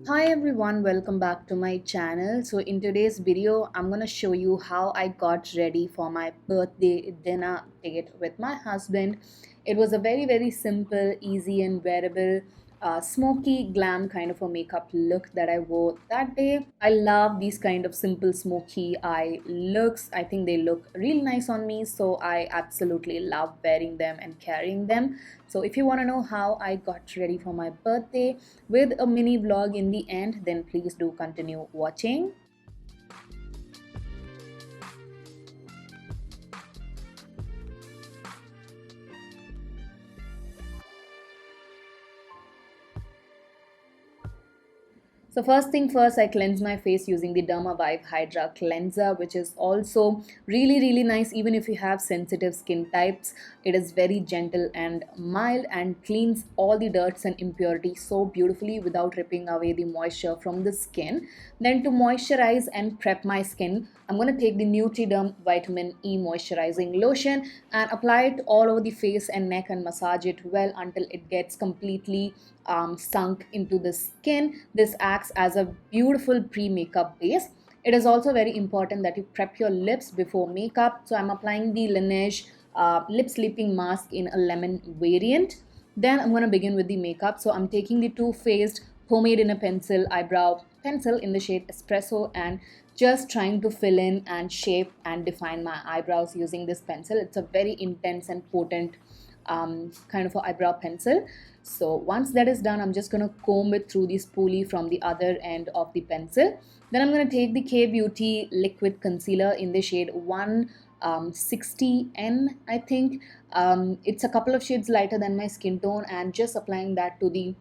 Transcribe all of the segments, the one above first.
Hi everyone, welcome back to my channel. So in today's video, I'm gonna show you how I got ready for my birthday dinner date with my husband. It was a very simple, easy and wearable, smoky glam kind of a makeup look that I wore that day. I love these kind of simple smoky eye looks. I think they look really nice on me, so I absolutely love wearing them and carrying them. So if you want to know how I got ready for my birthday with a mini vlog in the end, then please do continue watching. So first thing first, I cleanse my face using the Dermavive Hydra cleanser, which is also really nice even if you have sensitive skin types. It is very gentle and mild and cleans all the dirts and impurities so beautifully without ripping away the moisture from the skin. Then to moisturize and prep my skin, I'm going to take the Neutriderm Vitamin E Moisturizing Lotion and apply it all over the face and neck and massage it well until it gets completely sunk into the skin. This acts as a beautiful pre-makeup base. It is also very important that you prep your lips before makeup. So I'm applying the Laneige lip sleeping mask in a lemon variant. Then I'm going to begin with the makeup. So I'm taking the Too Faced pomade in a pencil eyebrow pencil in the shade espresso and just trying to fill in and shape and define my eyebrows using this pencil. It's a very intense and potent kind of an eyebrow pencil. So once that is done, I'm just going to comb it through the spoolie from the other end of the pencil. Then I'm going to take the K Beauty liquid concealer in the shade 160N, I think. It's a couple of shades lighter than my skin tone, and just applying that to the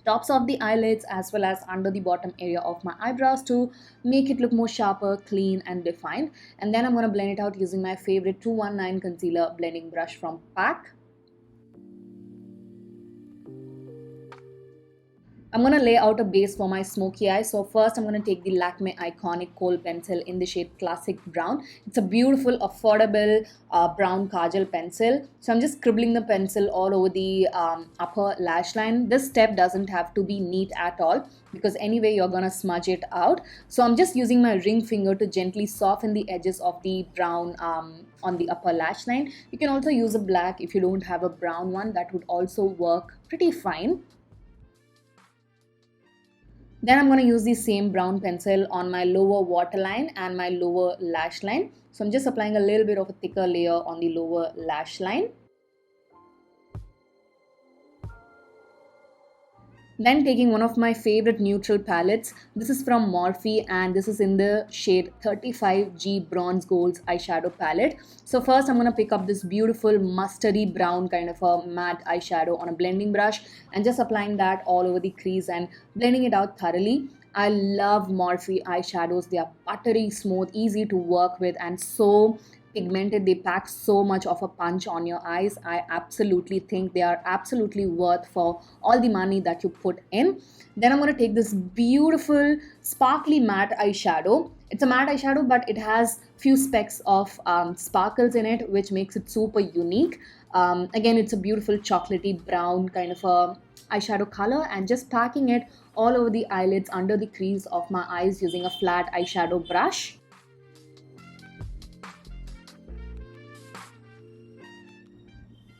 tops of the eyelids as well as under the bottom area of my eyebrows to make it look more sharper, clean and defined. And then I'm going to blend it out using my favorite 219 concealer blending brush from PAC. I'm going to lay out a base for my smoky eye. So first I'm going to take the Lakmé Eyeconic Kohl pencil in the shade Classic Brown. It's a beautiful, affordable brown kajal pencil. So I'm just scribbling the pencil all over the upper lash line. This step doesn't have to be neat at all because anyway you're going to smudge it out. So I'm just using my ring finger to gently soften the edges of the brown on the upper lash line. You can also use a black if you don't have a brown one. That would also work pretty fine. Then I'm going to use the same brown pencil on my lower waterline and my lower lash line. So I'm just applying a little bit of a thicker layer on the lower lash line. Then taking one of my favorite neutral palettes. This is from Morphe and this is in the shade 35G Bronze Golds eyeshadow palette. So first I'm going to pick up this beautiful mustardy brown kind of a matte eyeshadow on a blending brush and just applying that all over the crease and blending it out thoroughly. I love Morphe eyeshadows. They are buttery smooth, easy to work with and so pigmented. They pack so much of a punch on your eyes. I absolutely think they are absolutely worth for all the money that you put in. Then I'm going to take this beautiful sparkly matte eyeshadow. It's a matte eyeshadow but it has few specks of sparkles in it which makes it super unique. Again, it's a beautiful chocolatey brown kind of a eyeshadow color and just packing it all over the eyelids under the crease of my eyes using a flat eyeshadow brush.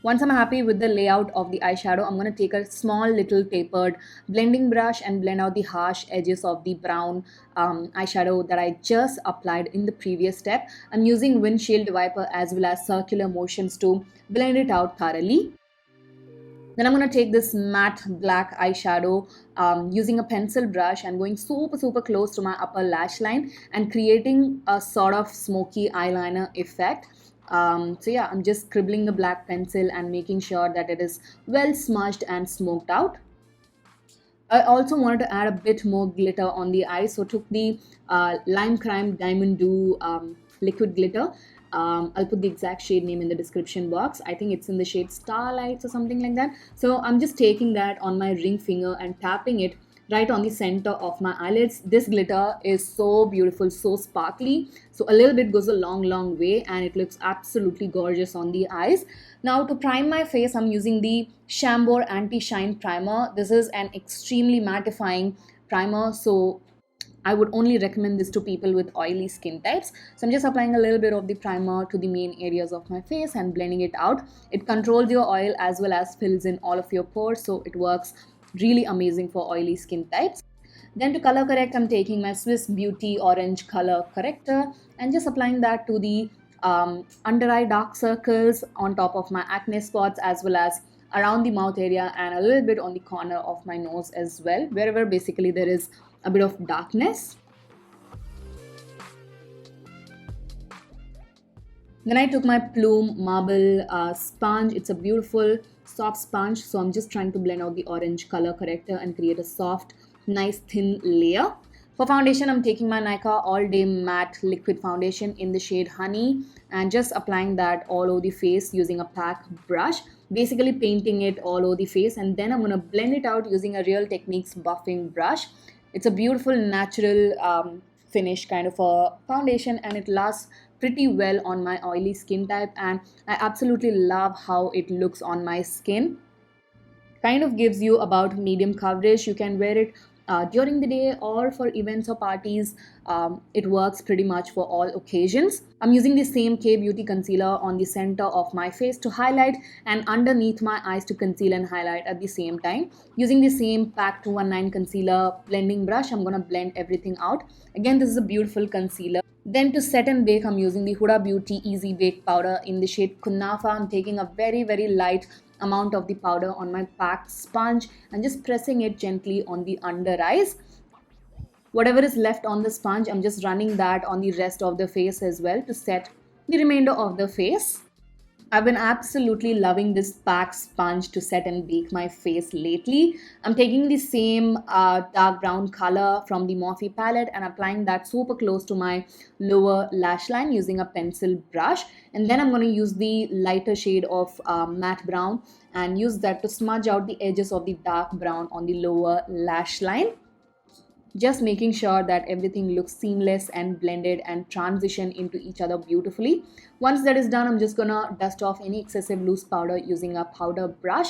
Once I'm happy with the layout of the eyeshadow, I'm going to take a small little tapered blending brush and blend out the harsh edges of the brown eyeshadow that I just applied in the previous step. I'm using windshield wiper as well as circular motions to blend it out thoroughly. Then I'm going to take this matte black eyeshadow using a pencil brush and going super close to my upper lash line and creating a sort of smoky eyeliner effect. So yeah, I'm just scribbling the black pencil and making sure that it is well smudged and smoked out. I also wanted to add a bit more glitter on the eye, so took the Lime Crime Diamond Dew liquid glitter. I'll put the exact shade name in the description box. I think it's in the shade Starlight or something like that. So I'm just taking that on my ring finger and tapping it right on the center of my eyelids. This glitter is so beautiful, so sparkly. So a little bit goes a long way and it looks absolutely gorgeous on the eyes. Now to prime my face, I'm using the Chambor Anti-Shine Primer. This is an extremely mattifying primer, so I would only recommend this to people with oily skin types. So I'm just applying a little bit of the primer to the main areas of my face and blending it out. It controls your oil as well as fills in all of your pores, so it works really amazing for oily skin types. Then to color correct, I'm taking my Swiss Beauty Orange Color Corrector and just applying that to the under eye dark circles, on top of my acne spots, as well as around the mouth area and a little bit on the corner of my nose as well, wherever basically there is a bit of darkness. Then I took my Plume Marble sponge. It's a beautiful soft sponge. So I'm just trying to blend out the orange color corrector and create a soft, nice thin layer. For foundation, I'm taking my Nykaa All Day Matte Liquid Foundation in the shade Honey and just applying that all over the face using a pack brush. Basically painting it all over the face, and then I'm going to blend it out using a Real Techniques buffing brush. It's a beautiful natural finish kind of a foundation, and it lasts pretty well on my oily skin type, and I absolutely love how it looks on my skin. Kind of gives you about medium coverage. You can wear it during the day or for events or parties. It works pretty much for all occasions. I'm using the same K Beauty concealer on the center of my face to highlight, and underneath my eyes to conceal and highlight at the same time. Using the same PAC 219 concealer blending brush, I'm gonna blend everything out. Again, this is a beautiful concealer. Then to set and bake, I'm using the Huda Beauty Easy Bake Powder in the shade Kunafa. I'm taking a very light amount of the powder on my packed sponge and just pressing it gently on the under eyes. Whatever is left on the sponge, I'm just running that on the rest of the face as well to set the remainder of the face. I've been absolutely loving this pack sponge to set and bake my face lately. I'm taking the same dark brown color from the Morphe palette and applying that super close to my lower lash line using a pencil brush. And then I'm going to use the lighter shade of matte brown and use that to smudge out the edges of the dark brown on the lower lash line. Just making sure that everything looks seamless and blended and transition into each other beautifully. Once that is done, I'm just gonna dust off any excessive loose powder using a powder brush.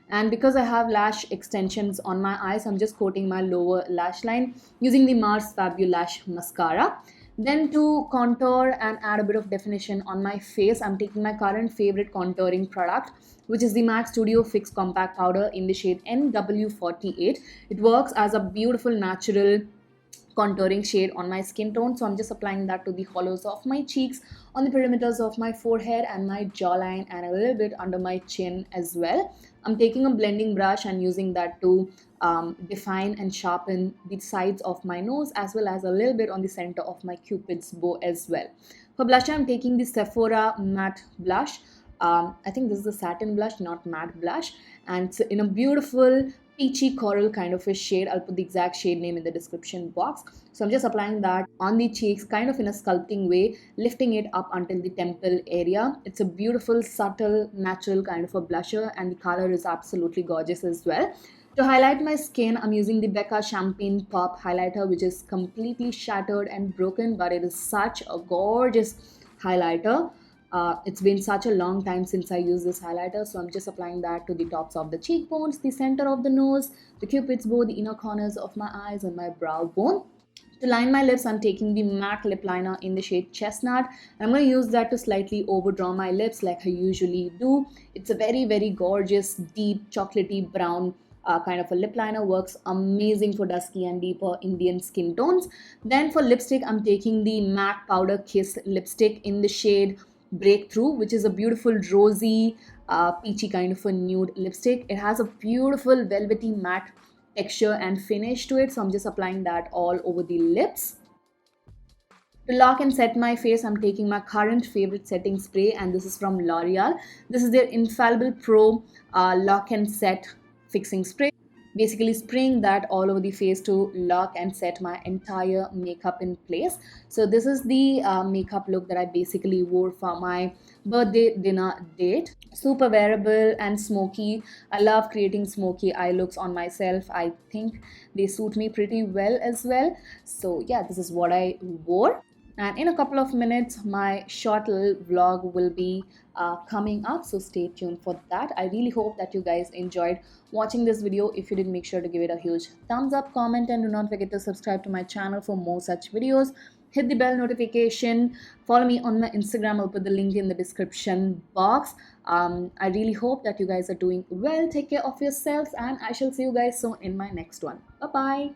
And because I have lash extensions on my eyes, I'm just coating my lower lash line using the Mars Fabulash mascara. Then to contour and add a bit of definition on my face, I'm taking my current favorite contouring product, which is the MAC Studio Fix Compact Powder in the shade NW48. It works as a beautiful natural contouring shade on my skin tone, so I'm just applying that to the hollows of my cheeks, on the perimeters of my forehead and my jawline, and a little bit under my chin as well. I'm taking a blending brush and using that to define and sharpen the sides of my nose, as well as a little bit on the center of my cupid's bow as well. For blush, I'm taking the Sephora matte blush. I think this is a satin blush, not matte blush, and it's in a beautiful peachy coral kind of a shade. I'll put the exact shade name in the description box. So I'm just applying that on the cheeks, kind of in a sculpting way, lifting it up until the temple area. It's a beautiful, subtle, natural kind of a blusher, and the color is absolutely gorgeous as well. To highlight my skin, I'm using the Becca Champagne Pop Highlighter, which is completely shattered and broken, but it is such a gorgeous highlighter. It's been such a long time since I used this highlighter, so I'm just applying that to the tops of the cheekbones, the center of the nose, the cupid's bow, the inner corners of my eyes, and my brow bone. To line my lips, I'm taking the matte lip liner in the shade Chestnut. I'm going to use that to slightly overdraw my lips like I usually do. It's a very gorgeous, deep, chocolatey brown kind of a lip liner. Works amazing for dusky and deeper Indian skin tones. Then for lipstick, I'm taking the MAC Powder Kiss lipstick in the shade Breakthrough, which is a beautiful rosy, peachy kind of a nude lipstick. It has a beautiful velvety matte texture and finish to it, so I'm just applying that all over the lips. To lock and set my face, I'm taking my current favorite setting spray, and this is from Loreal. This is their Infallible Pro Lock and Set Fixing Spray. Basically spraying that all over the face to lock and set my entire makeup in place. So this is the makeup look that I basically wore for my birthday dinner date. Super wearable and smoky. I love creating smoky eye looks on myself. I think they suit me pretty well as well. So yeah, this is what I wore. And in a couple of minutes, my short little vlog will be coming up, so stay tuned for that. I really hope that you guys enjoyed watching this video. If you did, make sure to give it a huge thumbs up, comment, and do not forget to subscribe to my channel for more such videos. Hit the bell notification, follow me on my Instagram. I'll put the link in the description box. I really hope that you guys are doing well. Take care of yourselves, and I shall see you guys soon in my next one. Bye bye.